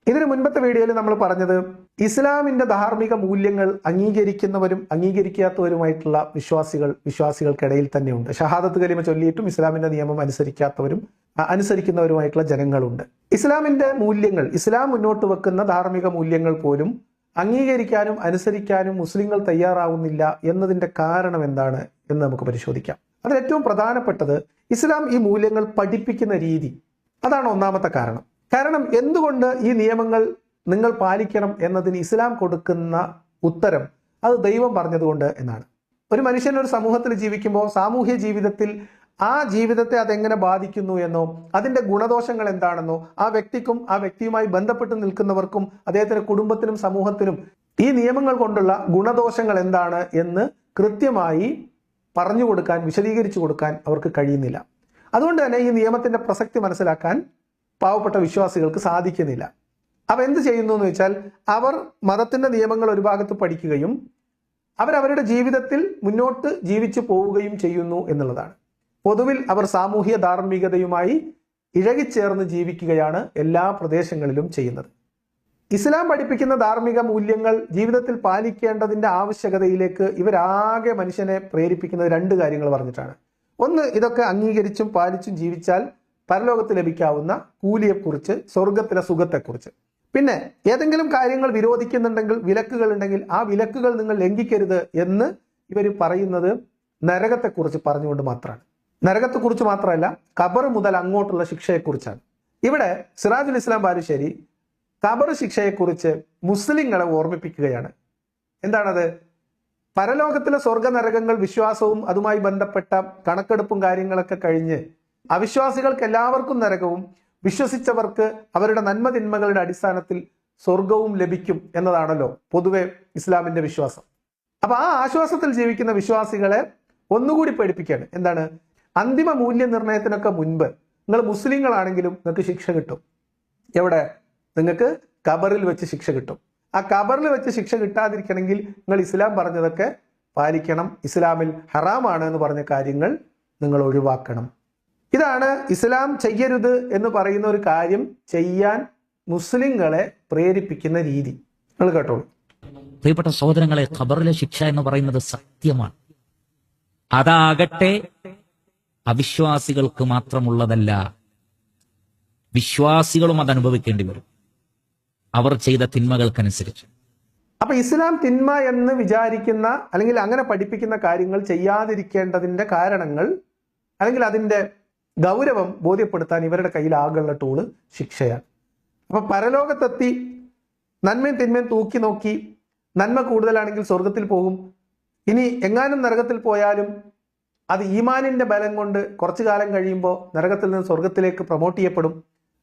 ഇതിന് മുൻപത്തെ വീഡിയോയിൽ നമ്മൾ പറഞ്ഞത് ഇസ്ലാമിന്റെ ധാർമ്മിക മൂല്യങ്ങൾ അംഗീകരിക്കുന്നവരും അംഗീകരിക്കാത്തവരുമായിട്ടുള്ള വിശ്വാസികൾക്കിടയിൽ തന്നെയുണ്ട്. ഷഹാദത്ത് കലിമ ചൊല്ലിയിട്ടും ഇസ്ലാമിന്റെ നിയമം അനുസരിക്കുന്നവരുമായിട്ടുള്ള ജനങ്ങളുണ്ട്. ഇസ്ലാമിന്റെ മൂല്യങ്ങൾ, ഇസ്ലാം മുന്നോട്ട് വെക്കുന്ന ധാർമ്മിക മൂല്യങ്ങൾ പോലും അംഗീകരിക്കാനും അനുസരിക്കാനും മുസ്ലിങ്ങൾ തയ്യാറാവുന്നില്ല എന്നതിന്റെ കാരണം എന്താണ് എന്ന് നമുക്ക് പരിശോധിക്കാം. അതിൽ ഏറ്റവും പ്രധാനപ്പെട്ടത് ഇസ്ലാം ഈ മൂല്യങ്ങൾ പഠിപ്പിക്കുന്ന രീതി. അതാണ് ഒന്നാമത്തെ കാരണം. കാരണം എന്തുകൊണ്ട് ഈ നിയമങ്ങൾ നിങ്ങൾ പാലിക്കണം എന്നതിന് ഇസ്ലാം കൊടുക്കുന്ന ഉത്തരം അത് ദൈവം പറഞ്ഞതുകൊണ്ട് എന്നാണ്. ഒരു മനുഷ്യൻ ഒരു സമൂഹത്തിൽ ജീവിക്കുമ്പോൾ സാമൂഹ്യ ജീവിതത്തിൽ ആ ജീവിതത്തെ അതെങ്ങനെ ബാധിക്കുന്നു എന്നോ അതിന്റെ ഗുണദോഷങ്ങൾ എന്താണെന്നോ ആ വ്യക്തിക്കും ആ വ്യക്തിയുമായി ബന്ധപ്പെട്ട് നിൽക്കുന്നവർക്കും അദ്ദേഹത്തിന്റെ കുടുംബത്തിനും സമൂഹത്തിനും ഈ നിയമങ്ങൾ കൊണ്ടുള്ള ഗുണദോഷങ്ങൾ എന്താണ് എന്ന് കൃത്യമായി പറഞ്ഞു കൊടുക്കാൻ, വിശദീകരിച്ചു കൊടുക്കാൻ അവർക്ക് കഴിയുന്നില്ല. അതുകൊണ്ട് തന്നെ ഈ നിയമത്തിന്റെ പ്രസക്തി മനസ്സിലാക്കാൻ പാവപ്പെട്ട വിശ്വാസികൾക്ക് സാധിക്കുന്നില്ല. അവ എന്ത് ചെയ്യുന്നു എന്ന് വെച്ചാൽ അവർ മതത്തിന്റെ നിയമങ്ങൾ ഒരു ഭാഗത്ത് പഠിക്കുകയും അവരവരുടെ ജീവിതത്തിൽ മുന്നോട്ട് ജീവിച്ചു പോവുകയും ചെയ്യുന്നു എന്നുള്ളതാണ്. പൊതുവിൽ അവർ സാമൂഹ്യ ധാർമ്മികതയുമായി ഇഴകിച്ചേർന്ന് ജീവിക്കുകയാണ് എല്ലാ പ്രദേശങ്ങളിലും ചെയ്യുന്നത്. ഇസ്ലാം പഠിപ്പിക്കുന്ന ധാർമ്മിക മൂല്യങ്ങൾ ജീവിതത്തിൽ പാലിക്കേണ്ടതിന്റെ ആവശ്യകതയിലേക്ക് ഇവരാകെ മനുഷ്യനെ പ്രേരിപ്പിക്കുന്നത് രണ്ട് കാര്യങ്ങൾ പറഞ്ഞിട്ടാണ്. ഒന്ന്, ഇതൊക്കെ അംഗീകരിച്ചും പാലിച്ചും ജീവിച്ചാൽ പരലോകത്ത് ലഭിക്കാവുന്ന കൂലിയെക്കുറിച്ച്, സ്വർഗത്തിലെ സുഖത്തെക്കുറിച്ച്. പിന്നെ ഏതെങ്കിലും കാര്യങ്ങൾ വിരോധിക്കുന്നുണ്ടെങ്കിൽ, വിലക്കുകൾ ഉണ്ടെങ്കിൽ ആ വിലക്കുകൾ നിങ്ങൾ ലംഘിക്കരുത് എന്ന് ഇവർ പറയുന്നത് നരകത്തെക്കുറിച്ച് പറഞ്ഞുകൊണ്ട് മാത്രമാണ്. നരകത്തെക്കുറിച്ച് മാത്രമല്ല, ഖബർ മുതൽ അങ്ങോട്ടുള്ള ശിക്ഷയെക്കുറിച്ചാണ്. ഇവിടെ സിറാജുൽ ഇസ്ലാം ബാലുശ്ശേരി ഖബർ ശിക്ഷയെക്കുറിച്ച് മുസ്ലിങ്ങളെ ഓർമ്മിപ്പിക്കുകയാണ്. എന്താണത്? പരലോകത്തിലെ സ്വർഗ നരകങ്ങൾ വിശ്വാസവും അതുമായി ബന്ധപ്പെട്ട കണക്കെടുപ്പും കാര്യങ്ങളൊക്കെ കഴിഞ്ഞ് അവിശ്വാസികൾക്ക് എല്ലാവർക്കും നരകവും വിശ്വസിച്ചവർക്ക് അവരുടെ നന്മതിന്മകളുടെ അടിസ്ഥാനത്തിൽ സ്വർഗവും ലഭിക്കും എന്നതാണല്ലോ പൊതുവെ ഇസ്ലാമിന്റെ വിശ്വാസം. അപ്പൊ ആ ആശ്വാസത്തിൽ ജീവിക്കുന്ന വിശ്വാസികളെ ഒന്നുകൂടി പഠിപ്പിക്കുകയാണ്. എന്താണ്? അന്തിമ മൂല്യനിർണയത്തിനൊക്കെ മുൻപ് നിങ്ങൾ മുസ്ലിങ്ങളാണെങ്കിലും നിങ്ങൾക്ക് ശിക്ഷ കിട്ടും. എവിടെ? നിങ്ങൾക്ക് ഖബറിൽ വെച്ച് ശിക്ഷ കിട്ടും. ആ ഖബറിൽ വെച്ച് ശിക്ഷ കിട്ടാതിരിക്കണമെങ്കിൽ നിങ്ങൾ ഇസ്ലാം പറഞ്ഞതൊക്കെ പാലിക്കണം. ഇസ്ലാമിൽ ഹറാമാണ് എന്ന് പറഞ്ഞ കാര്യങ്ങൾ നിങ്ങൾ ഒഴിവാക്കണം. ഇതാണ് ഇസ്ലാം ചെയ്യരുത് എന്ന് പറയുന്ന ഒരു കാര്യം ചെയ്യാൻ മുസ്ലിങ്ങളെ പ്രേരിപ്പിക്കുന്ന രീതി. നിങ്ങൾ കേട്ടോളൂ. പ്രിയപ്പെട്ട സഹോദരങ്ങളെ, ഖബറിലെ ശിക്ഷ എന്ന് പറയുന്നത് സത്യമാണ്. അതാകട്ടെ അവിശ്വാസികൾക്ക് മാത്രമുള്ളതല്ല. വിശ്വാസികളും അത് അനുഭവിക്കേണ്ടി വരും, അവർ ചെയ്ത തിന്മകൾക്കനുസരിച്ച്. അപ്പൊ ഇസ്ലാം തിന്മ എന്ന് വിചാരിക്കുന്ന അല്ലെങ്കിൽ അങ്ങനെ പഠിപ്പിക്കുന്ന കാര്യങ്ങൾ ചെയ്യാതിരിക്കേണ്ടതിന്റെ കാരണങ്ങൾ അല്ലെങ്കിൽ അതിന്റെ ഗൗരവം ബോധ്യപ്പെടുത്താൻ ഇവരുടെ കയ്യിൽ ആകെയുള്ള ടൂള് ശിക്ഷയാണ്. അപ്പൊ പരലോകത്തെത്തി നന്മയും തിന്മയും തൂക്കി നോക്കി നന്മ കൂടുതലാണെങ്കിൽ സ്വർഗത്തിൽ പോകും. ഇനി എങ്ങാനും നരകത്തിൽ പോയാലും അത് ഈമാനിന്റെ ബലം കൊണ്ട് കുറച്ചു കാലം കഴിയുമ്പോൾ നരകത്തിൽ നിന്ന് സ്വർഗത്തിലേക്ക് പ്രൊമോട്ട് ചെയ്യപ്പെടും.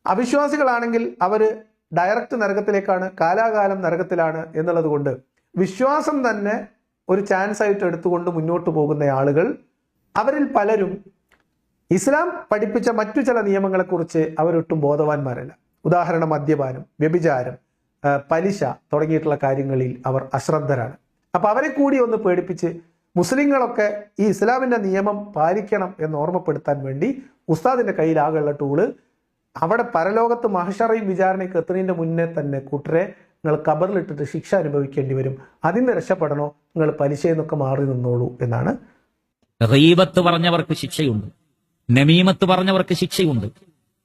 അവിശ്വാസികളാണെങ്കിൽ അവര് ഡയറക്റ്റ് നരകത്തിലേക്കാണ്, കാലാകാലം നരകത്തിലാണ് എന്നുള്ളത് കൊണ്ട് വിശ്വാസം തന്നെ ഒരു ചാൻസ് ആയിട്ട് എടുത്തുകൊണ്ട് മുന്നോട്ട് പോകുന്ന ആളുകൾ, അവരിൽ പലരും ഇസ്ലാം പഠിപ്പിച്ച മറ്റു ചില നിയമങ്ങളെക്കുറിച്ച് അവരൊട്ടും ബോധവാന്മാരല്ല. ഉദാഹരണം മദ്യപാനം, വ്യഭിചാരം, പലിശ തുടങ്ങിയിട്ടുള്ള കാര്യങ്ങളിൽ അവർ അശ്രദ്ധരാണ്. അപ്പൊ അവരെ കൂടി ഒന്ന് പേടിപ്പിച്ച് മുസ്ലിങ്ങളൊക്കെ ഈ ഇസ്ലാമിന്റെ നിയമം പാലിക്കണം എന്ന് ഓർമ്മപ്പെടുത്താൻ വേണ്ടി ഉസ്താദിന്റെ കയ്യിലാകെയുള്ള ടൂള് അവിടെ പരലോകത്ത് മഹ്ശറയും വിചാരണയ്ക്ക് എത്തുന്നതിന്റെ മുന്നേ തന്നെ കൂട്ടരെ നിങ്ങൾ ഖബറിലിട്ടിട്ട് ശിക്ഷ അനുഭവിക്കേണ്ടി വരും, അതിന് രക്ഷപ്പെടണോ നിങ്ങൾ പലിശയെന്നൊക്കെ മാറി നിന്നോളൂ എന്നാണ്. ഗീബത്ത് പറഞ്ഞവർക്ക് ശിക്ഷയുണ്ട്, നമീമത്ത് പറഞ്ഞവർക്ക് ശിക്ഷയുണ്ട്,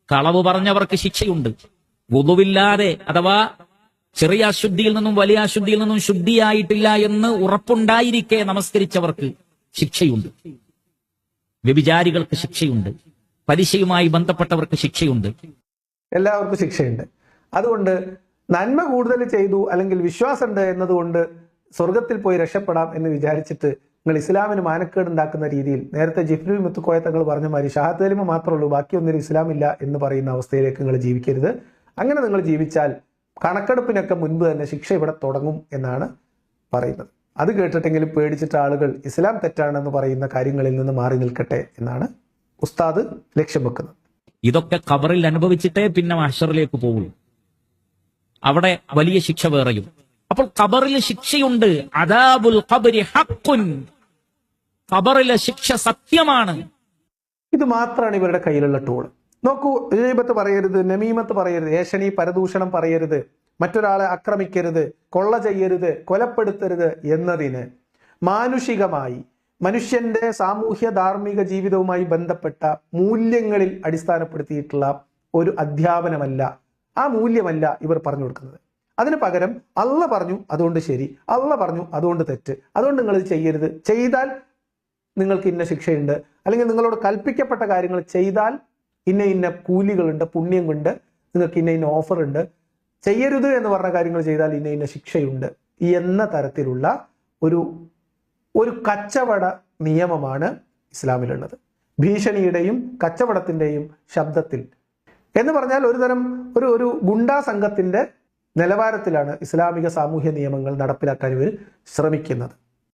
കളവ് പറഞ്ഞവർക്ക് ശിക്ഷയുണ്ട്, വുളുവില്ലാതെ അഥവാ ചെറിയ അശുദ്ധിയിൽ നിന്നും വലിയ അശുദ്ധിയിൽ നിന്നും ശുദ്ധിയായിട്ടില്ല എന്ന് ഉറപ്പുണ്ടായിരിക്കെ നമസ്കരിച്ചവർക്ക് ശിക്ഷയുണ്ട്, വ്യഭിചാരികൾക്ക് ശിക്ഷയുണ്ട്, പലിശയുമായി ബന്ധപ്പെട്ടവർക്ക് ശിക്ഷയുണ്ട്. എല്ലാവർക്കും ശിക്ഷയുണ്ട്. അതുകൊണ്ട് നന്മ കൂടുതൽ ചെയ്തു അല്ലെങ്കിൽ വിശ്വാസമുണ്ട് എന്നതുകൊണ്ട് സ്വർഗത്തിൽ പോയി രക്ഷപ്പെടാം എന്ന് വിചാരിച്ചിട്ട് നിങ്ങൾ ഇസ്ലാമിന് മാനക്കേട് ഉണ്ടാക്കുന്ന രീതിയിൽ, നേരത്തെ ജിഫ്രി മുത്തുക്കോയ തങ്ങൾ പറഞ്ഞ മാതിരി ഷഹാദത്ത് കലിമ മാത്രമേ ഉള്ളൂ ബാക്കിയൊന്നും ഇസ്ലാമില്ല എന്ന് പറയുന്ന അവസ്ഥയിലേക്ക് നിങ്ങൾ ജീവിക്കരുത്. അങ്ങനെ നിങ്ങൾ ജീവിച്ചാൽ കണക്കെടുപ്പിനൊക്കെ മുൻപ് തന്നെ ശിക്ഷ ഇവിടെ തുടങ്ങും എന്നാണ് പറയുന്നത്. അത് കേട്ടിട്ടെങ്കിലും പേടിച്ചിട്ട് ആളുകൾ ഇസ്ലാം തെറ്റാണെന്ന് പറയുന്ന കാര്യങ്ങളിൽ നിന്ന് മാറി നിൽക്കട്ടെ എന്നാണ് ഉസ്താദ് ലക്ഷ്യം വെക്കുന്നത്. ഇതൊക്കെ ഖബറിൽ അനുഭവിച്ചിട്ടേ പിന്നെ മഹ്ശറിലേക്ക് പോകുള്ളൂ. അവിടെ വലിയ ശിക്ഷ വേറെയും. അപ്പോൾ ഖബറിൽ ശിക്ഷയുണ്ട്. അദാബുൽ ഖബ്രി ഹഖ്ഖുൻ, ഖബറിലെ ശിക്ഷ സത്യമാണ്. ഇത് മാത്രമാണ് ഇവരുടെ കയ്യിലുള്ള ടൂൾ. നോക്കൂ, ഗീബത്ത് പറയരുത്, നമീമത്ത് പറയരുത്, ഏഷണി പരദൂഷണം പറയരുത്, മറ്റൊരാളെ ആക്രമിക്കരുത്, കൊള്ള ചെയ്യരുത്, കൊലപ്പെടുത്തരുത് എന്നതിന് മാനുഷികമായി മനുഷ്യന്റെ സാമൂഹ്യ ധാർമ്മിക ജീവിതവുമായി ബന്ധപ്പെട്ട മൂല്യങ്ങളിൽ അടിസ്ഥാനപ്പെടുത്തിയിട്ടുള്ള ഒരു അധ്യാപനമല്ല, ആ മൂല്യമല്ല ഇവർ പറഞ്ഞു കൊടുക്കുന്നത്. അതിന് പകരം അള്ള പറഞ്ഞു അതുകൊണ്ട് ശരി, അള്ള പറഞ്ഞു അതുകൊണ്ട് തെറ്റ്, അതുകൊണ്ട് നിങ്ങൾ ഇത് ചെയ്യരുത്, ചെയ്താൽ നിങ്ങൾക്ക് ഇന്ന ശിക്ഷയുണ്ട്, അല്ലെങ്കിൽ നിങ്ങളോട് കൽപ്പിക്കപ്പെട്ട കാര്യങ്ങൾ ചെയ്താൽ ഇന്ന ഇന്ന കൂലികളുണ്ട്, പുണ്യമുണ്ട്, നിങ്ങൾക്ക് ഇന്ന ഇന്ന ഓഫർ ഉണ്ട്, ചെയ്യരുത് എന്ന് പറഞ്ഞ കാര്യങ്ങൾ ചെയ്താൽ ഇന്ന ഇന്ന ശിക്ഷയുണ്ട് എന്ന തരത്തിലുള്ള ഒരു കച്ചവട നിയമമാണ് ഇസ്ലാമിലുള്ളത്. ഭീഷണിയുടെയും കച്ചവടത്തിന്റെയും ശബ്ദത്തിൽ എന്ന് പറഞ്ഞാൽ ഒരു ഗുണ്ടാ സംഘത്തിന്റെ നിലവാരത്തിലാണ് ഇസ്ലാമിക സാമൂഹ്യ നിയമങ്ങൾ നടപ്പിലാക്കാൻ ഇവർ ശ്രമിക്കുന്നത്.